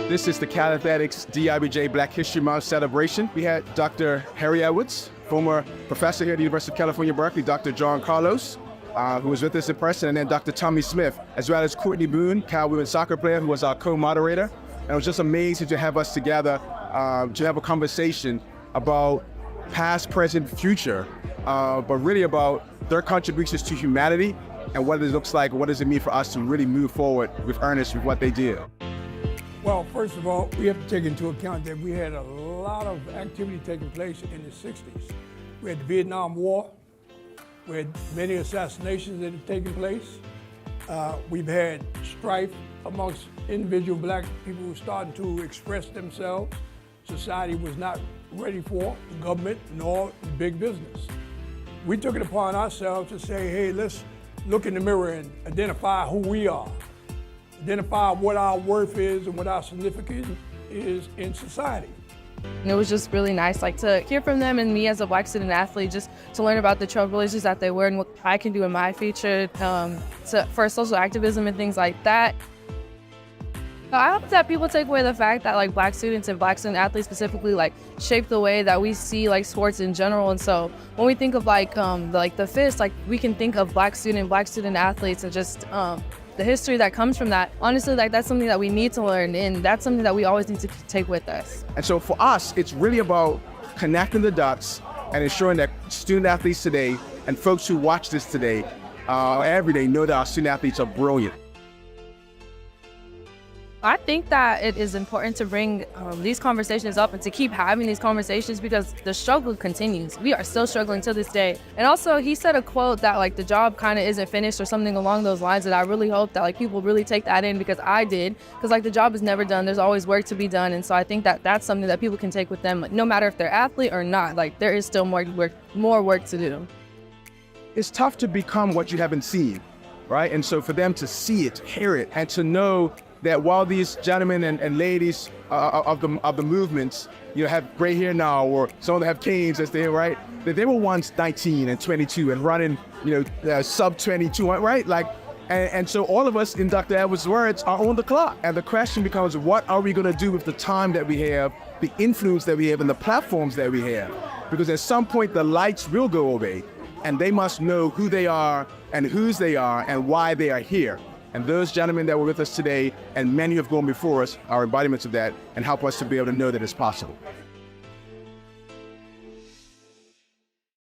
This is the Cal Athletics DIBJ Black History Month celebration. We had Dr. Harry Edwards, former professor here at the University of California, Berkeley, Dr. John Carlos, who was with us in person, and then Dr. Tommie Smith, as well as Courtney Boone, Cal women's soccer player, who was our co-moderator. And it was just amazing to have us together to have a conversation about past, present, future, but really about their contributions to humanity and what it looks like, what does it mean for us to really move forward with earnest with what they did. Well, first of all, we have to take into account that we had a lot of activity taking place in the 60s. We had the Vietnam War. We had many assassinations that have taken place. We've had strife amongst individual black people who were starting to express themselves. Society was not ready for the government nor big business. We took it upon ourselves to say, hey, let's look in the mirror and identify who we are. Identify what our worth is and what our significance is in society. And it was just really nice, to hear from them and me as a Black student athlete, just to learn about the trailblazers that they were and what I can do in my future for social activism and things like that. I hope that people take away the fact that Black students and Black student athletes specifically shape the way that we see sports in general. And so when we think of the FIST, we can think of Black student athletes and just the history that comes from that. Honestly, that's something that we need to learn, and that's something that we always need to take with us. And so for us, it's really about connecting the dots and ensuring that student athletes today and folks who watch this today, every day, know that our student athletes are brilliant. I think that it is important to bring these conversations up and to keep having these conversations because the struggle continues. We are still struggling to this day. And also, he said a quote that the job kind of isn't finished or something along those lines, and I really hope that people really take that in, because I did, because the job is never done. There's always work to be done, and so I think that that's something that people can take with them, no matter if they're athlete or not. There is still more work to do. It's tough to become what you haven't seen, right? And so for them to see it, hear it, and to know that while these gentlemen and ladies of the movements, have gray hair now, or some of them have canes as they, right? That they were once 19 and 22 and running, sub 22, right? And so all of us, in Dr. Edwards' words, are on the clock. And the question becomes, what are we going to do with the time that we have, the influence that we have, and the platforms that we have? Because at some point, the lights will go away, and they must know who they are and whose they are and why they are here. And those gentlemen that were with us today, and many who have gone before us, are embodiments of that and help us to be able to know that it's possible.